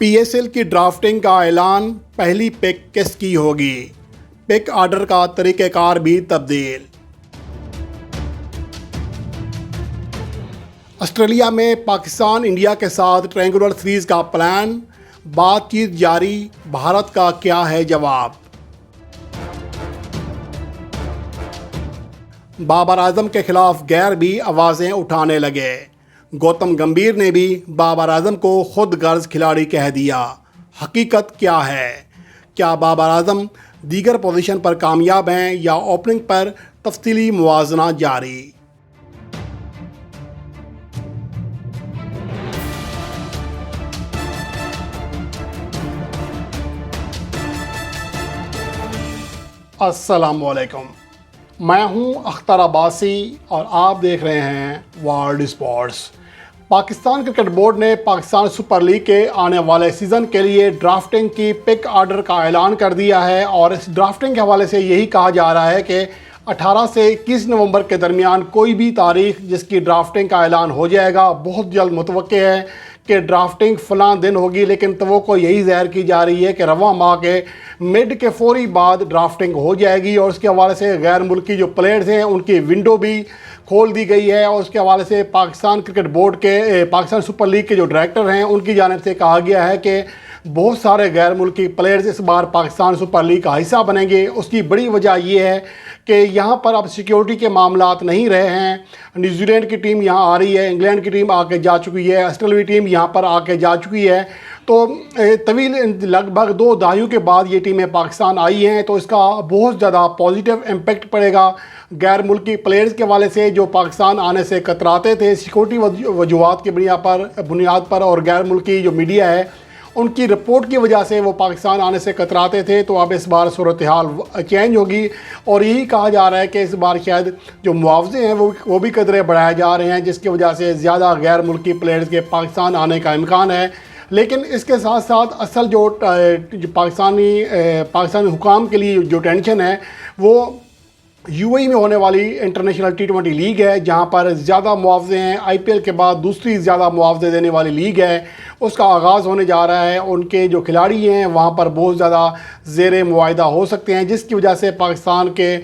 P S L کی drafting کا اعلان، پہلی پک کس کی ہوگی؟ پک آرڈر کا طریقہ کار بھی تبدیل۔ آسٹریلیا میں پاکستان انڈیا کے ساتھ ٹرائنگولر سیریز کا پلان، بات چیت جاری، بھارت کا کیا ہے جواب؟ بابر اعظم کے خلاف غیر بھی آوازیں اٹھانے لگے۔ گوتم گمبھیر نے بھی بابر اعظم کو خود غرض کھلاڑی کہہ دیا۔ حقیقت کیا ہے؟ کیا بابر اعظم دیگر پوزیشن پر کامیاب ہیں یا اوپننگ پر تفصیلی موازنہ جاری؟ السلام علیکم، میں ہوں اختر عباسی اور آپ دیکھ رہے ہیں world sports. Pakistan cricket board نے پاکستان سپر لیگ کے آنے والے سیزن کے لیے ڈرافٹنگ کی پک آرڈر کا اعلان کر دیا ہے، اور اس ڈرافٹنگ کے حوالے سے یہی کہا جا رہا ہے کہ 18 سے 21 نومبر کے درمیان کوئی بھی تاریخ جس کی ڈرافٹنگ کا اعلان ہو جائے گا۔ بہت جلد متوقع ہے کہ ڈرافٹنگ فلاں دن ہوگی، لیکن توقع یہی ظاہر کی جا رہی ہے کہ رواں ماہ کے مڈ کے فوری بعد ڈرافٹنگ ہو جائے گی، اور اس کے حوالے سے غیر ملکی جو پلیئرز ہیں ان کی ونڈو بھی کھول دی گئی ہے، اور اس کے حوالے سے پاکستان کرکٹ بورڈ کے پاکستان سپر لیگ کے جو ڈائریکٹر ہیں ان کی جانب سے کہا گیا ہے کہ بہت سارے غیر ملکی پلیئرز اس بار پاکستان سپر لیگ کا حصہ بنیں گے۔ اس کی بڑی وجہ یہ ہے کہ یہاں پر اب سیکیورٹی کے معاملات نہیں رہے ہیں۔ نیوزی لینڈ کی ٹیم یہاں آ رہی ہے، انگلینڈ کی ٹیم آ کے جا چکی ہے، آسٹریلوی ٹیم یہاں پر آ کے جا چکی ہے، تو طویل لگ بھگ 2 دہائیوں کے بعد یہ ٹیمیں پاکستان آئی ہیں، تو اس کا بہت زیادہ پازیٹیو امپیکٹ پڑے گا غیر ملکی پلیئرز کے حوالے سے جو پاکستان آنے سے کتراتے تھے سیکورٹی وجوہات کی بنیاد پر، اور غیر ملکی جو میڈیا ہے ان کی رپورٹ کی وجہ سے وہ پاکستان آنے سے کتراتے تھے۔ تو اب اس بار صورتحال چینج ہوگی، اور یہی کہا جا رہا ہے کہ اس بار شاید جو معاوضے ہیں وہ بھی قدرے بڑھائے جا رہے ہیں، جس کی وجہ سے زیادہ غیر ملکی پلیئرز کے پاکستان آنے کا امکان ہے۔ لیکن اس کے ساتھ ساتھ اصل جو پاکستانی حکام کے لیے جو ٹینشن ہے وہ یو اے ای میں ہونے والی انٹرنیشنل T20 لیگ ہے، جہاں پر زیادہ معاوضے ہیں۔ آئی پی ایل کے بعد دوسری زیادہ معاوضے دینے والی لیگ ہے، اس کا آغاز ہونے جا رہا ہے۔ ان کے جو کھلاڑی ہیں وہاں پر بہت زیادہ زیر معاہدہ ہو سکتے ہیں، جس کی وجہ سے پاکستان کے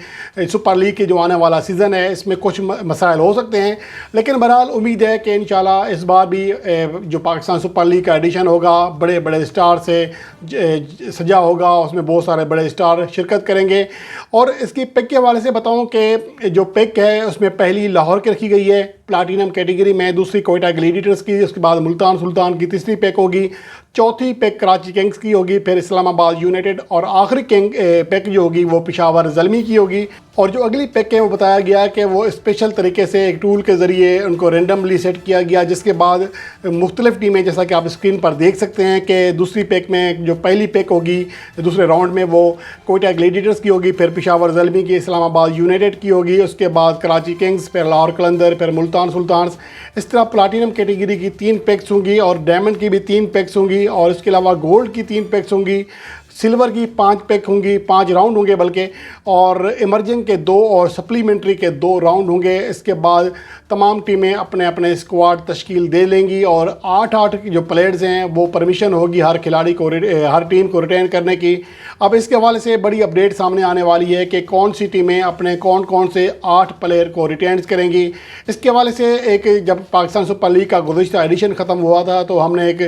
سپر لیگ کے جو آنے والا سیزن ہے اس میں کچھ مسائل ہو سکتے ہیں۔ لیکن بہرحال امید ہے کہ انشاءاللہ اس بار بھی جو پاکستان سپر لیگ کا ایڈیشن ہوگا بڑے بڑے اسٹار سے سجا ہوگا، اس میں بہت سارے بڑے اسٹار شرکت کریں گے۔ اور اس کی پک کے حوالے سے بتاؤں کہ جو پک ہے اس میں پہلی لاہور کی رکھی گئی ہے پلاٹینم کیٹیگری میں، دوسری کوئٹہ گلیڈیٹرز کی، اس کے بعد ملتان سلطان کی تیسری پک ہوگی، چوتھی پک کراچی کنگز کی ہوگی، پھر اسلام آباد یونائٹڈ، اور آخری پک جو ہوگی وہ پشاور زلمی کی ہوگی۔ اور جو اگلی پک ہے وہ بتایا گیا کہ وہ اسپیشل طریقے سے ایک ٹول کے ذریعے ان کو رینڈملی سیٹ کیا گیا، جس کے بعد مختلف ٹیمیں جیسا کہ آپ اسکرین پر دیکھ سکتے ہیں کہ دوسری پک میں جو پہلی پک ہوگی دوسرے راؤنڈ میں وہ کوئٹہ گلیڈیٹرز کی ہوگی، پھر پشاور زلمی کی، اسلام آباد یونائٹڈ کی ہوگی، اس کے بعد کراچی کنگز، پھر لاہور قلندر، پھر ملتان سلطانز۔ اس طرح پلاٹینم کیٹیگری کی 3 پکس ہوں گی، اور ڈائمنڈ کی بھی 3 پکس ہوں گی، اور اس کے علاوہ گولڈ کی 3 پکس ہوں گی، سلور کی 5 پک ہوں گی، 5 راؤنڈ ہوں گے بلکہ، اور ایمرجنگ کے 2 اور سپلیمنٹری کے 2 راؤنڈ ہوں گے۔ اس کے بعد تمام ٹیمیں اپنے اپنے اسکواڈ تشکیل دے لیں گی، اور 8 جو پلیئرز ہیں وہ پرمیشن ہوگی ہر کھلاڑی کو، ہر ٹیم کو ریٹین کرنے کی۔ اب اس کے حوالے سے بڑی اپڈیٹ سامنے آنے والی ہے کہ کون سی ٹیمیں اپنے کون سے 8 پلیئر کو ریٹینز کریں گی۔ اس کے حوالے سے جب پاکستان سپر لیگ کا گزشتہ ایڈیشن ختم ہوا تھا تو ہم نے ایک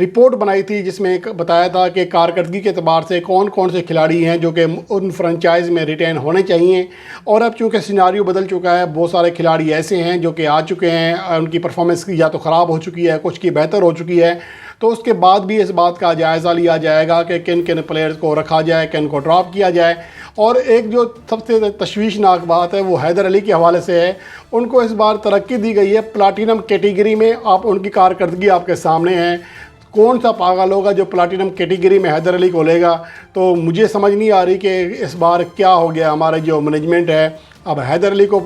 رپورٹ بنائی تھی جس میں بتایا تھا کہ کارکردگی کے اعتبار سے کون سے کھلاڑی ہیں جو کہ ان فرنچائز میں ریٹین ہونے چاہیے۔ اور اب چونکہ سیناریو بدل چکا ہے، بہت سارے کھلاڑی ایسے ہیں جو کہ آ چکے ہیں، ان کی پرفارمنس یا تو خراب ہو چکی ہے، کچھ کی بہتر ہو چکی ہے، تو اس کے بعد بھی اس بات کا جائزہ لیا جائے گا کہ کن پلیئرز کو رکھا جائے، کن کو ڈراپ کیا جائے۔ اور ایک جو سب سے تشویشناک بات ہے وہ حیدر علی کے حوالے سے ہے۔ ان کو اس بار ترقی دی گئی ہے پلاٹینم کیٹیگری میں۔ آپ ان کی کارکردگی آپ کے سامنے ہیں، کون سا پاگل ہوگا جو پلاٹینم کیٹیگری میں حیدر علی کو لے گا؟ تو مجھے سمجھ نہیں آ رہی کہ اس بار کیا ہو گیا ہمارے جو مینجمنٹ ہے۔ اب حیدر علی کو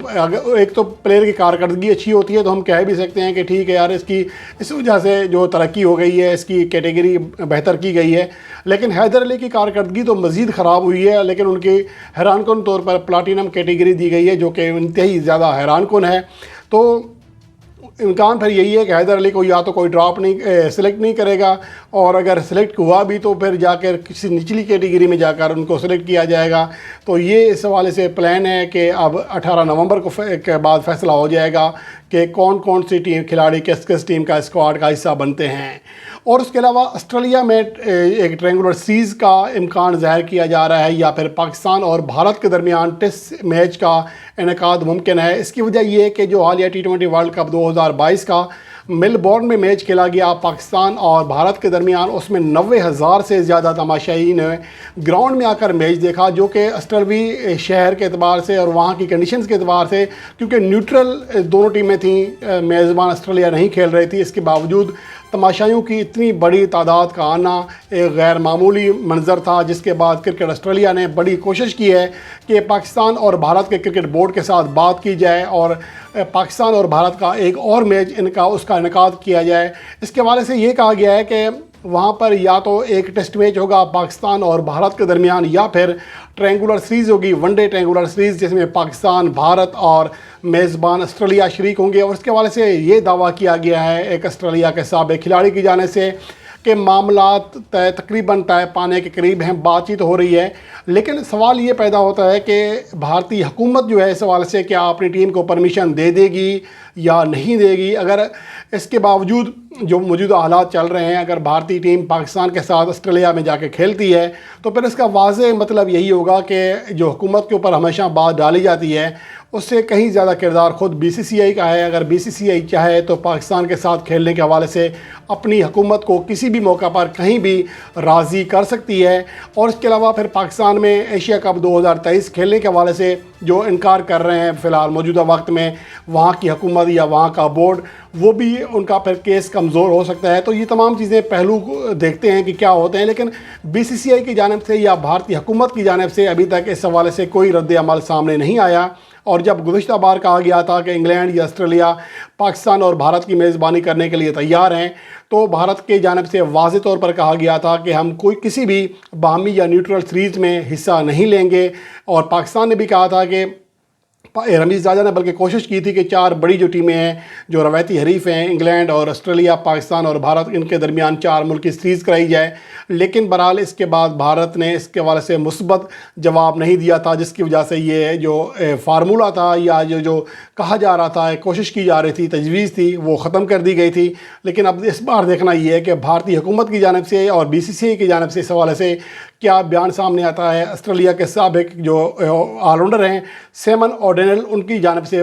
ایک تو پلیئر کی کارکردگی اچھی ہوتی ہے تو ہم کہہ بھی سکتے ہیں کہ ٹھیک ہے یار، اس وجہ سے جو ترقی ہو گئی ہے، اس کی کیٹیگری بہتر کی گئی ہے، لیکن حیدر علی کی کارکردگی تو مزید خراب ہوئی ہے، لیکن ان کی حیران کن طور پر پلاٹینم کیٹیگری دی گئی ہے جو کہ انتہائی زیادہ حیران کن ہے۔ تو امکان پھر یہی ہے کہ حیدر علی کو یا تو کوئی ڈراپ نہیں سلیکٹ نہیں کرے گا، اور اگر سلیکٹ ہوا بھی تو پھر جا کر کسی نچلی کیٹیگری میں جا کر ان کو سلیکٹ کیا جائے گا۔ تو یہ اس حوالے سے پلان ہے کہ اب 18 نومبر کو کے بعد فیصلہ ہو جائے گا کہ کون کون سی کھلاڑی کس کس ٹیم کا اسکواڈ کا حصہ بنتے ہیں۔ اور اس کے علاوہ آسٹریلیا میں ایک ٹرینگولر سیریز کا امکان ظاہر کیا جا رہا ہے، یا پھر پاکستان اور بھارت کے درمیان ٹیسٹ میچ کا انعقاد ممکن ہے۔ اس کی وجہ یہ ہے کہ جو حالیہ T20 ورلڈ کپ 2022 کا میلبورن میں میچ کھیلا گیا پاکستان اور بھارت کے درمیان، اس میں 90,000 سے زیادہ تماشائین نے گراؤنڈ میں آ کر میچ دیکھا، جو کہ آسٹریلوی شہر کے اعتبار سے اور وہاں کی کنڈیشنز کے اعتبار سے، کیونکہ نیوٹرل دونوں ٹیمیں تھیں، میزبان آسٹریلیا نہیں کھیل رہی تھی، اس کے باوجود تماشائیوں کی اتنی بڑی تعداد کا آنا ایک غیر معمولی منظر تھا، جس کے بعد کرکٹ آسٹریلیا نے بڑی کوشش کی ہے کہ پاکستان اور بھارت کے کرکٹ بورڈ کے ساتھ بات کی جائے اور پاکستان اور بھارت کا ایک اور میچ اس کا انعقاد کیا جائے۔ اس کے حوالے سے یہ کہا گیا ہے کہ وہاں پر یا تو ایک ٹیسٹ میچ ہوگا پاکستان اور بھارت کے درمیان، یا پھر ٹرینگولر سیریز ہوگی، ون ڈے ٹرینگولر سیریز، جس میں پاکستان، بھارت اور میزبان آسٹریلیا شریک ہوں گے۔ اور اس کے حوالے سے یہ دعویٰ کیا گیا ہے ایک آسٹریلیا کے سابق کھلاڑی کی جانب سے کہ معاملات تقریباً طے پانے کے قریب ہیں، بات چیت ہو رہی ہے، لیکن سوال یہ پیدا ہوتا ہے کہ بھارتی حکومت جو ہے اس حوالے سے کیا اپنی ٹیم کو پرمیشن دے دے گی یا نہیں دے گی۔ اگر اس کے باوجود جو موجودہ حالات چل رہے ہیں، اگر بھارتی ٹیم پاکستان کے ساتھ آسٹریلیا میں جا کے کھیلتی ہے تو پھر اس کا واضح مطلب یہی ہوگا کہ جو حکومت کے اوپر ہمیشہ بات ڈالی جاتی ہے اس سے کہیں زیادہ کردار خود BCCI کا ہے۔ اگر BCCI چاہے تو پاکستان کے ساتھ کھیلنے کے حوالے سے اپنی حکومت کو کسی بھی موقع پر کہیں بھی راضی کر سکتی ہے۔ اور اس کے علاوہ پھر پاکستان میں ایشیا کپ 2023 کھیلنے کے حوالے سے جو انکار کر رہے ہیں فی الحال موجودہ وقت میں وہاں کی حکومت یا وہاں کا بورڈ، وہ بھی ان کا پھر کیس کمزور ہو سکتا ہے۔ تو یہ تمام چیزیں پہلو دیکھتے ہیں کہ کیا ہوتے ہیں، لیکن BCCI کی جانب سے یا بھارتی حکومت کی جانب سے ابھی تک اس حوالے سے کوئی رد عمل سامنے نہیں آیا۔ اور جب گزشتہ بار کہا گیا تھا کہ انگلینڈ یا آسٹریلیا پاکستان اور بھارت کی میزبانی کرنے کے لیے تیار ہیں، تو بھارت کی جانب سے واضح طور پر کہا گیا تھا کہ ہم کسی بھی باہمی یا نیوٹرل سیریز میں حصہ نہیں لیں گے۔ اور پاکستان نے بھی کہا تھا کہ رمیز راجہ نے بلکہ کوشش کی تھی کہ 4 بڑی جو ٹیمیں ہیں جو روایتی حریف ہیں، انگلینڈ اور آسٹریلیا، پاکستان اور بھارت، ان کے درمیان 4 ملکی سیریز کرائی جائے، لیکن بہرحال اس کے بعد بھارت نے اس کے حوالے سے مثبت جواب نہیں دیا تھا، جس کی وجہ سے یہ جو فارمولہ تھا یا جو کہا جا رہا تھا، کوشش کی جا رہی تھی، تجویز تھی، وہ ختم کر دی گئی تی۔ لیکن اب اس بار دیکھنا یہ ہے کہ بھارتی حکومت کی جانب سے اور BCCI کی جانب سے اس حوالے سے کیا بیان سامنے آتا ہے۔ آسٹریلیا کے سابق جو آل راؤنڈر ہیں سیمن اوڈینل، ان کی جانب سے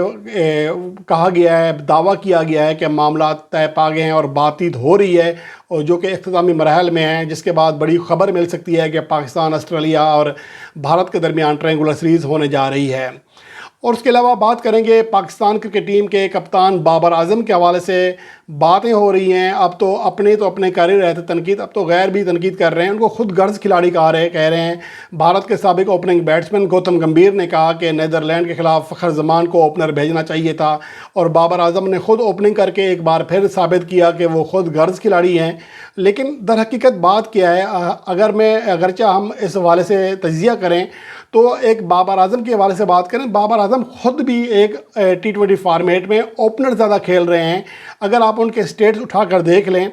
کہا گیا ہے، دعویٰ کیا گیا ہے کہ معاملات طے پا گئے ہیں اور بات چیت ہو رہی ہے، اور جو کہ اختتامی مراحل میں ہیں، جس کے بعد بڑی خبر مل سکتی ہے کہ پاکستان، آسٹریلیا اور بھارت کے درمیان ٹرینگولر سیریز ہونے جا رہی ہے۔ اور اس کے علاوہ بات کریں گے پاکستان کرکٹ ٹیم کے کپتان بابر اعظم کے حوالے سے باتیں ہو رہی ہیں۔ اب تو اپنے کر ہی رہے تھے تنقید، اب تو غیر بھی تنقید کر رہے ہیں، ان کو خود غرض کھلاڑی کہہ رہے ہیں۔ بھارت کے سابق اوپننگ بیٹسمین گوتم گمبھیر نے کہا کہ نیدرلینڈ کے خلاف فخر زمان کو اوپنر بھیجنا چاہیے تھا، اور بابر اعظم نے خود اوپننگ کر کے ایک بار پھر ثابت کیا کہ وہ خود غرض کھلاڑی ہیں۔ لیکن در حقیقت بات کیا ہے، اگرچہ ہم اس حوالے سے تجزیہ کریں تو ایک بابر اعظم کے حوالے سے بات کریں، بابر اعظم خود بھی ایک T20 فارمیٹ میں اوپنر زیادہ کھیل رہے ہیں۔ اگر آپ ان کے سٹیٹس اٹھا کر دیکھ لیں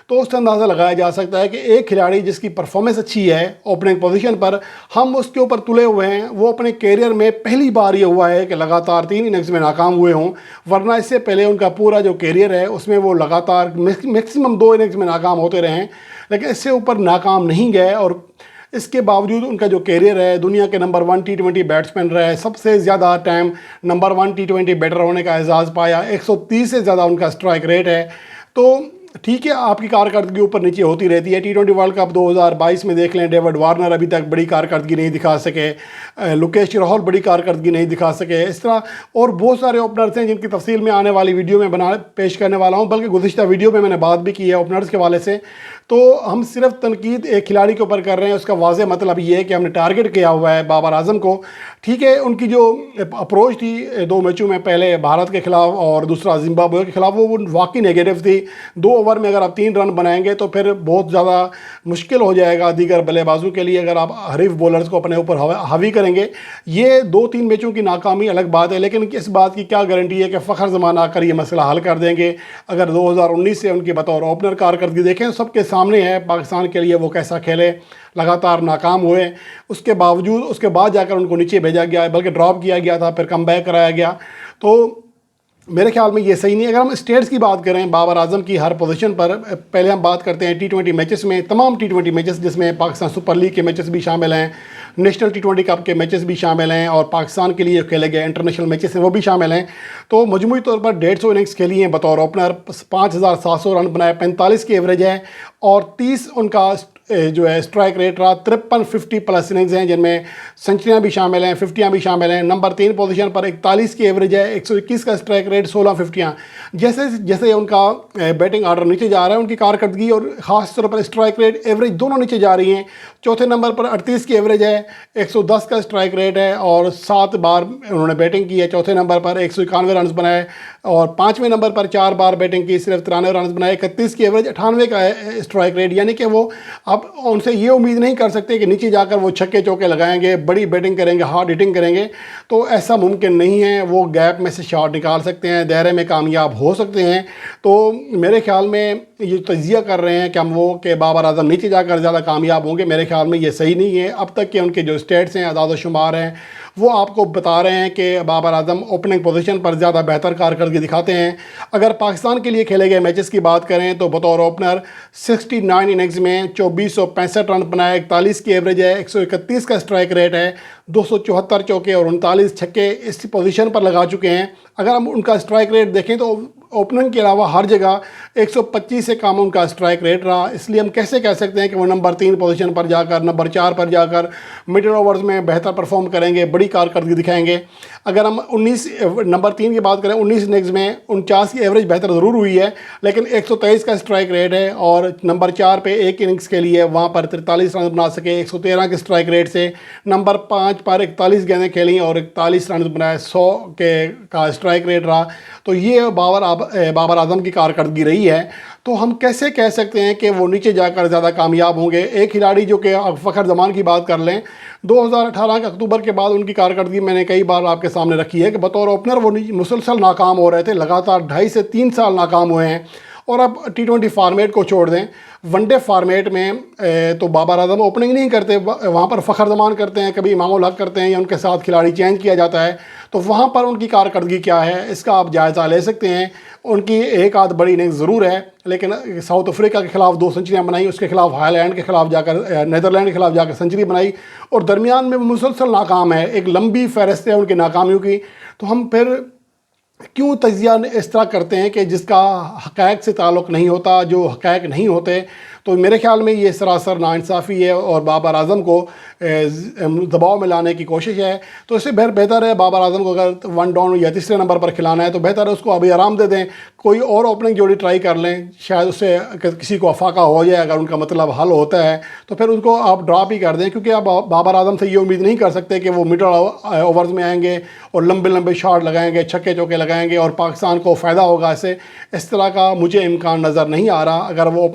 تو اس سے اندازہ لگایا جا سکتا ہے کہ ایک کھلاڑی جس کی پرفارمنس اچھی ہے اوپننگ پوزیشن پر، ہم اس کے اوپر تلے ہوئے ہیں۔ وہ اپنے کیریئر میں پہلی بار یہ ہوا ہے کہ لگاتار 3 اننگز میں ناکام ہوئے ہوں، ورنہ اس سے پہلے ان کا پورا جو کیریئر ہے اس میں وہ لگاتار میکسیمم 2 اننگز میں ناکام ہوتے رہے ہیں، لیکن اس سے اوپر ناکام نہیں گئے۔ اور اس کے باوجود ان کا جو کیریئر ہے، دنیا کے نمبر 1 T20 بیٹسمین رہے، سب سے زیادہ ٹائم نمبر 1 T20 بیٹر ہونے کا اعزاز پایا، 130 سے زیادہ ان کا اسٹرائک ریٹ ہے۔ تو ٹھیک ہے، آپ کی کارکردگی اوپر نیچے ہوتی رہتی ہے۔ T20 ورلڈ کپ 2022 میں دیکھ لیں، ڈیوڈ وارنر ابھی تک بڑی کارکردگی نہیں دکھا سکے، لوکیش راہل بڑی کارکردگی نہیں دکھا سکے، اس طرح اور بہت سارے اوپنرز ہیں جن کی تفصیل میں آنے والی ویڈیو میں پیش کرنے والا ہوں، بلکہ گزشتہ ویڈیو میں نے بات بھی کی ہے اوپنرز کے حوالے سے۔ تو ہم صرف تنقید ایک کھلاڑی کے اوپر کر رہے ہیں، اس کا واضح مطلب یہ ہے کہ ہم نے ٹارگٹ کیا ہوا ہے بابر اعظم کو۔ ٹھیک ہے، ان کی جو اپروچ تھی 2 میچوں میں، پہلے بھارت کے خلاف اور دوسرا زمبابوے کے خلاف، وہ واقعی نیگیٹو تھی۔ 2 اوور میں اگر آپ 3 رن بنائیں گے تو پھر بہت زیادہ مشکل ہو جائے گا دیگر بلے بازوں کے لیے اگر آپ حریف بولرز کو اپنے اوپر حاوی کریں گے. یہ 2-3 میچوں کی ناکامی الگ بات ہے، لیکن اس بات کی کیا گارنٹی ہے کہ فخر زمان آ کر یہ مسئلہ حل کر دیں گے. اگر 2019 سے ان کی بطور اوپنر کارکردگی دیکھیں سب کے سامنے ہے پاکستان کے لیے وہ کیسا کھیلے. لگاتار ناکام ہوئے، اس کے باوجود اس کے بعد جا کر ان کو نیچے بھیجا گیا، بلکہ ڈراپ کیا گیا تھا، پھر کم بیک کرایا گیا. تو میرے خیال میں یہ صحیح نہیں ہے. اگر ہم اسٹیٹس کی بات کریں بابر اعظم کی ہر پوزیشن پر، پہلے ہم بات کرتے ہیں T20 میچز میں، تمام T20 میچز جس میں پاکستان سپر لیگ کے میچز بھی شامل ہیں، نیشنل T20 کپ کے میچز بھی شامل ہیں، اور پاکستان کے لیے کھیلے گئے انٹرنیشنل میچز ہیں وہ بھی شامل ہیں. تو مجموعی طور پر 150 اننگز کھیلی ہیں بطور اوپنر، 5700 رن بنائے، 45 کی ایوریج ہے، اور 30 ان کا جو ہے اسٹرائک ریٹ رہا. 53 50 پلس اننگز ہیں جن میں سنچریاں بھی شامل ہیں، 50 بھی شامل ہیں. نمبر 3 پوزیشن پر 41 کی ایوریج ہے، 121 کا اسٹرائک ریٹ، 16 50. جیسے جیسے ان کا بیٹنگ آرڈر نیچے جا رہا ہے، ان کی کارکردگی اور خاص طور پر اسٹرائک ریٹ ایوریج دونوں نیچے جا رہی ہیں. چوتھے نمبر پر 38 کی ایوریج ہے، 110 کا اسٹرائک ریٹ ہے، اور 7 بار انہوں نے بیٹنگ کی ہے. چوتھے نمبر پر 191 رنز بنائے، اور 5ویں نمبر پر 4 بار بیٹنگ کی، صرف 93 رنز بنائے. 31 کی ایوریج، 98 کا اسٹرائک ریٹ. یعنی کہ وہ اب ان سے یہ امید نہیں کر سکتے کہ نیچے جا کر وہ چھکے چوکے لگائیں گے، بڑی بیٹنگ کریں گے، ہارڈ ہٹنگ کریں گے. تو ایسا ممکن نہیں ہے. وہ گیپ میں سے شاٹ نکال سکتے ہیں، دائرے میں کامیاب ہو سکتے ہیں. تو میرے خیال میں یہ تجزیہ کر رہے ہیں کہ بابر اعظم نیچے جا کر زیادہ کامیاب ہوں گے، میرے خیال میں یہ صحیح نہیں ہے. اب تک کے ان کے جو اسٹیٹس ہیں، اعداد و شمار ہیں، وہ آپ کو بتا رہے ہیں کہ بابر اعظم اوپننگ پوزیشن پر زیادہ بہتر کارکردگی دکھاتے ہیں. اگر پاکستان کے لیے کھیلے گئے میچز کی بات کریں تو بطور اوپنر 69 اننگز میں 2465 رن بنائے، 41 کی ایوریج ہے، 131 کا اسٹرائک ریٹ ہے، 274 چوکے اور 39 چھکے اس پوزیشن پر لگا چکے ہیں. اگر ہم ان کا اسٹرائک ریٹ دیکھیں تو اوپننگ کے علاوہ ہر جگہ 125 سے کم ان کا اسٹرائک ریٹ رہا. اس لیے ہم کیسے کہہ سکتے ہیں کہ وہ نمبر 3 پوزیشن پر جا کر، نمبر 4 پر جا کر مڈل اوورز میں بہتر پرفارم کریں گے، بڑی کارکردگی دکھائیں گے. اگر ہم نمبر 3 کی بات کریں، 19 اننگز میں 49 کی ایوریج بہتر ضرور ہوئی ہے، لیکن 123 کا اسٹرائک ریٹ ہے. اور نمبر 4 پہ ایک اننگز کے لیے وہاں پر 43 رن بنا سکے 113 کے اسٹرائک ریٹ سے. نمبر 5 پر 41 گیندیں کھیلیں اور 41 رن بنائے، 100 کا اسٹرائک ریٹ رہا. تو یہ بابر اعظم کی کارکردگی رہی ہے. تو ہم کیسے کہہ سکتے ہیں کہ وہ نیچے جا کر زیادہ کامیاب ہوں گے؟ ایک کھلاڑی جو کہ فخر زمان کی بات کر لیں، 2018 کے اکتوبر کے بعد ان کی کارکردگی میں نے کئی بار آپ کے سامنے رکھی ہے کہ بطور اوپنر وہ مسلسل ناکام ہو رہے تھے، لگاتار 2.5 سے 3 سال ناکام ہوئے ہیں. اور اب T20 فارمیٹ کو چھوڑ دیں، ون ڈے فارمیٹ میں تو بابر اعظم اوپننگ نہیں کرتے، وہاں پر فخر زمان کرتے ہیں، کبھی امام الحق کرتے ہیں، یا ان کے ساتھ کھلاڑی چینج کیا جاتا ہے. تو وہاں پر ان کی کارکردگی کیا ہے اس کا آپ جائزہ لے سکتے ہیں. ان کی ایک آدھ بڑی اننگز ضرور ہے، لیکن ساؤتھ افریقہ کے خلاف 2 سنچریاں بنائی، اس کے خلاف ہائی لینڈ کے خلاف جا کر، نیدرلینڈ کے خلاف جا کر سنچری بنائی، اور درمیان میں مسلسل ناکام ہے. ایک لمبی فہرست ہے ان کی ناکامیوں کی. تو ہم پھر کیوں تجزیہ اس طرح کرتے ہیں کہ جس کا حقائق سے تعلق نہیں ہوتا، جو حقائق نہیں ہوتے؟ تو میرے خیال میں یہ سراسر ناانصافی ہے اور بابر اعظم کو دباؤ میں لانے کی کوشش ہے. تو اس سے بہتر ہے بابر اعظم کو اگر 1 ڈاؤن یا تیسرے نمبر پر کھلانا ہے تو بہتر ہے اس کو ابھی آرام دے دیں، کوئی اور اوپننگ جوڑی ٹرائی کر لیں، شاید اس سے کسی کو افاقہ ہو جائے. اگر ان کا مطلب حل ہوتا ہے تو پھر ان کو آپ ڈراپ ہی کر دیں، کیونکہ آپ بابر اعظم سے یہ امید نہیں کر سکتے کہ وہ مڈل اوورز میں آئیں گے اور لمبے لمبے شاٹ لگائیں گے، چھکے چوکے لگائیں گے اور پاکستان کو فائدہ ہوگا اس سے. اس طرح کا مجھے امکان نظر نہیں آ رہا. اگر وہ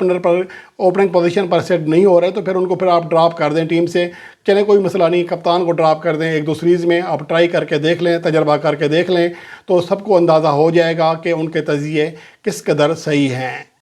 اوپننگ پوزیشن پر سیٹ نہیں ہو رہے تو پھر ان کو پھر آپ ڈراپ کر دیں ٹیم سے. چلیں کوئی مسئلہ نہیں، کپتان کو ڈراپ کر دیں، 1-2 سیریز میں آپ ٹرائی کر کے دیکھ لیں، تجربہ کر کے دیکھ لیں، تو سب کو اندازہ ہو جائے گا کہ ان کے تجزیے کس قدر صحیح ہیں.